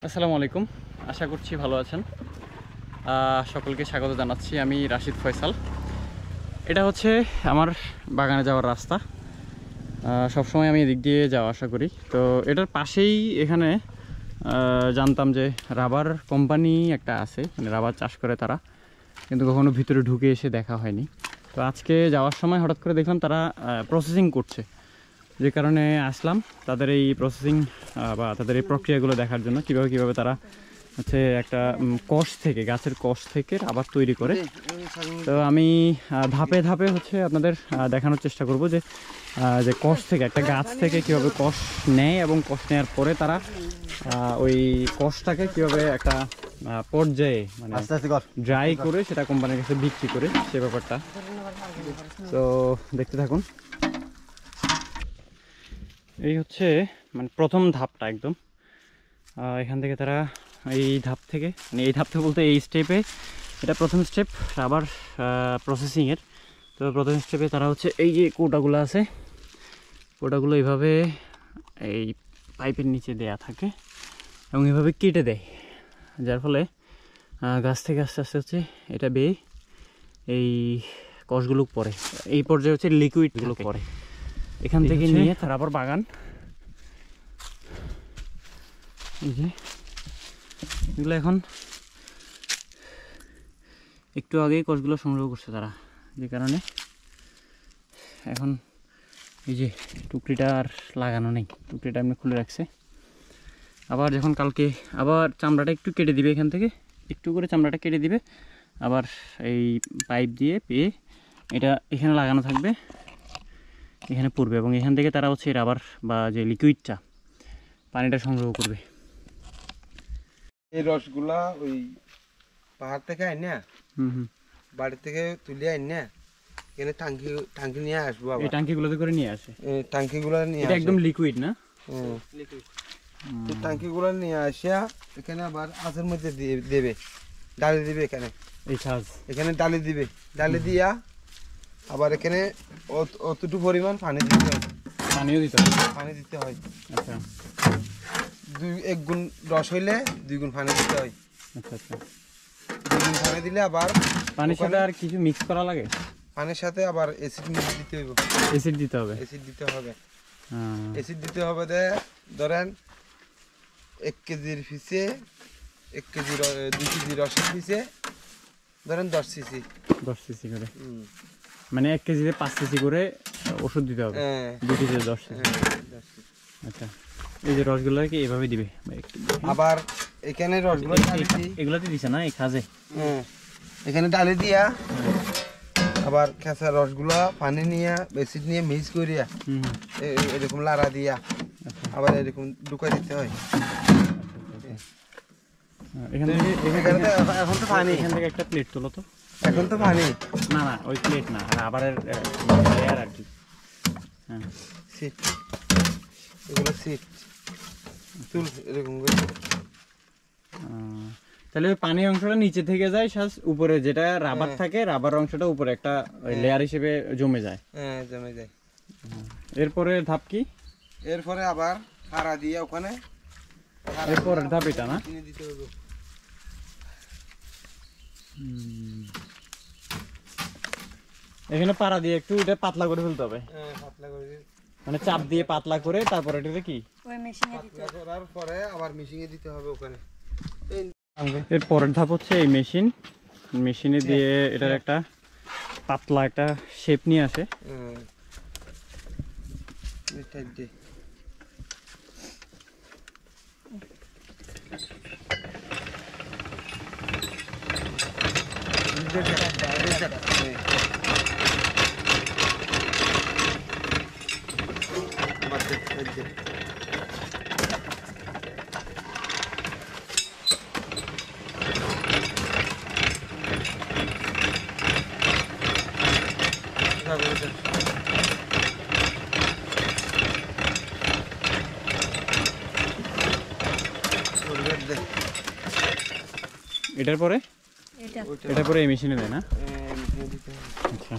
আসসালামু আলাইকুম, আশা করছি ভালো আছেন। সকলকে স্বাগত জানাচ্ছি। আমি রাশিদ ফয়সাল। এটা হচ্ছে আমার বাগানে যাওয়ার রাস্তা। সবসময় আমি এদিক দিয়ে যাওয়া আসা করি। তো এটার পাশেই এখানে জানতাম যে রাবার কোম্পানি একটা আছে, মানে রাবার চাষ করে তারা, কিন্তু কখনো ভিতরে ঢুকে এসে দেখা হয়নি। তো আজকে যাওয়ার সময় হঠাৎ করে দেখলাম তারা প্রসেসিং করছে, যে কারণে আসলাম তাদের এই প্রসেসিং বা তাদের এই প্রক্রিয়াগুলো দেখার জন্য, কীভাবে তারা হচ্ছে একটা কষ থেকে, গাছের কষ থেকে রাবার তৈরি করে। তো আমি ধাপে ধাপে হচ্ছে আপনাদের দেখানোর চেষ্টা করব যে কষ থেকে, একটা গাছ থেকে কীভাবে কষ নেয় এবং কষ নেওয়ার পরে তারা ওই কষটাকে কীভাবে একটা পর্যায়ে মানে ড্রাই করে সেটা কোম্পানির কাছে বিক্রি করে, সে ব্যাপারটা। তো দেখতে থাকুন। এই হচ্ছে মানে প্রথম ধাপটা একদম। এখান থেকে তারা এই ধাপ থেকে, মানে এই ধাপ থেকে বলতে এই স্টেপে, এটা প্রথম স্টেপ রাবার প্রসেসিংয়ের। তো প্রথম স্টেপে তারা হচ্ছে এই যে কোটাগুলো আছে, কোটাগুলো এইভাবে এই পাইপের নিচে দেয়া থাকে এবং এইভাবে কেটে দেয়, যার ফলে গাছ থেকে আস্তে আস্তে হচ্ছে এটা বেয়ে এই কষগুলো পড়ে। এই পর্যায়ে হচ্ছে লিকুইডগুলো পড়ে। এখান থেকে নিয়ে তার আবার বাগান, এই যে এগুলো এখন একটু আগেই কষগুলো সংগ্রহ করছে তারা, যে কারণে এখন এই যে টুকরিটা আর লাগানো নেই, টুকরিটা এমনি খুলে রাখছে। আবার যখন কালকে আবার চামড়াটা একটু কেটে দিবে, এখান থেকে একটু করে চামড়াটা কেটে দিবে, আবার এই পাইপ দিয়ে পেয়ে এটা এখানে লাগানো থাকবে, এখানে পড়বে এবং এখান থেকে তারা হচ্ছে রাবার বা যে লিকুইডটা, পানিটা সংগ্রহ করবে। এই রসগুলা ওই পাহাড় থেকে আইন না, বাড়ি থেকে তুলে আইন না, এখানে টাঙ্কি নিয়ে আসবো। এই টাঙ্কিগুলোতে করে নিয়ে আসে, টাঙ্কিগুলো নিয়ে এটা একদম লিকুইড না? টাঙ্কিগুলো নিয়ে আসিয়া এখানে আবার আজের মধ্যে দেবে, ডালি দিবে এখানে, এই ছাজ এখানে ডালি দিবে, ডালি দিয়া আবার এখানে অতটুকু পরিমাণ পানি দিতে হয়, পানিও দিতে হয়, পানি দিতে হয়। আচ্ছা, 1 গুণ রস হইলে 2 গুণ পানি দিতে হয়। আচ্ছা আচ্ছা। 2 গুণ পানি দিলে আবার পানির সাথে আর কিছু মিক্স করা লাগে? পানির সাথে আবার অ্যাসিড মিক্স দিতে হইব, অ্যাসিড দিতে হবে, অ্যাসিড দিতে হবে, অ্যাসিড দিতে হবে। ধরেন 1 কেজির পিছে 2 কেজি রসের পিছে ধরেন 10 সিসি, 10 সিসি করে, মানে 1 কেজিতে 5 সিসি করে ওষুধ দিতে হবে। 2 কেজিতে 10 সিসি। আচ্ছা, এই যে রসগুলো কি এভাবে দিবে? আবার এখানে রসগুলো এগুলাতে দিছে না এই খাজে? এখানে ডালি দিয়া আবার খেঁচা রসগুলা পানি নিয়ে অ্যাসিড নিয়ে মিক্স করিয়া এরকম লাড়া দিয়া আবার এরকম ঢুকাই দিতে হয়। এখান থেকে এখন তো পানি, এখান থেকে একটা প্লেট তোলো তো। এখন তো পানি না না, ওই প্লেট না, রাবারের লেয়ার আর কি। হ্যাঁ, সিট, এগুলো সিট তুল এরকম করে। তাহলে ওই পানি অংশটা নিচে থেকে যায়, উপরে যেটা রাবার থাকে, রাবার অংশটা উপরে একটা লেয়ার হিসেবে জমে যায়। হ্যাঁ, জমে যায়। এরপরে ধাপ কি? এরপরে আবার খাড়া দিয়ে ওখানে, এরপরের ধাপ এটা না? দিতে হবে। এখানে পাড়া দিয়ে একটু এটা পাতলা করে ফেলতে হবে, পাতলা করে, মানে চাপ দিয়ে পাতলা করে, তারপরে এটাতে কি পাতলা করার পরে আবার মেশিনে দিতে হবে ওখানে। এর পরের ধাপ হচ্ছে এই মেশিনে দিয়ে এটার একটা পাতলা একটা শেপ নিয়ে আসে। এটার পরে এই মেশিনে দেয় না? আচ্ছা,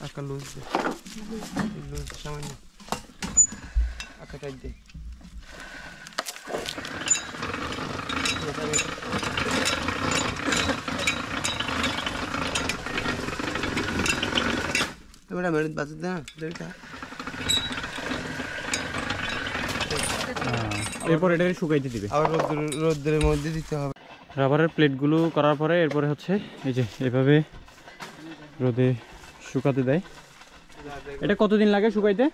আকা লুজ সামান্য আকা টাইট দে। বেটা মেরিট বাজে না এটা এরপর এটাকে শুকাইতে দিবে। আবার রোদ্রের মধ্যে দিতে হবে। রাবারের প্লেটগুলো করার পরে এরপরে হচ্ছে এই যে এভাবে রোদে শুকাতে দেয়। এটা কতদিন লাগে শুকাইতে?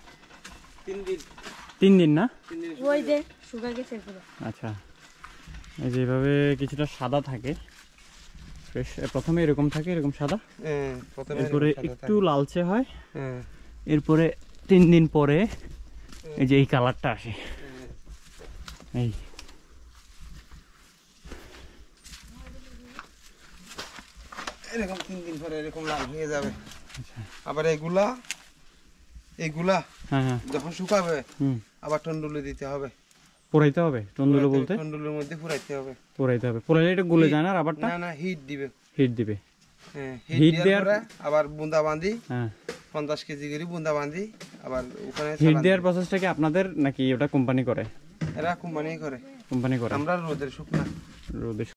3 দিন। 3 দিন না? ওই যে শুকা গেছে পুরো। আচ্ছা, এই যে এভাবে কিছুটা সাদা থাকে, প্রথমে এরকম থাকে, এরকম সাদা, প্রথমে এরপরে একটু লালচে হয়, হ্যাঁ এরপরে 3 দিন পরে এই যে এই কালারটা আসে। এই এরকম 3 দিন পরে এরকম লাল হয়ে যাবে। আবার এগুলা হ্যাঁ হ্যাঁ যখন শুকাবে হুম আবার টন্ডুলে দিতে হবে। পোড়াইতে হবে? টন্ডুলো বলতে টন্ডুলের মধ্যে পুরাইতে হবে। পোড়াইতে হবে, পোড়াইলে এটা গলে যায় না রাবারটা? না হিট দিবে। হিট দিবে। হ্যাঁ Heat হিট দেওয়ার দেওয়ার পরে আবার বুন্দা বাঁধি, হ্যাঁ 50 কেজি করে বুন্দা বাঁধি, আবার ওখানে হিট দেওয়ার প্রসেসটা কি আপনাদের নাকি ওটা কোম্পানি করে? এরা কোম্পানি করে, কোম্পানি করে। আমরা রোদের শুকনা রোদে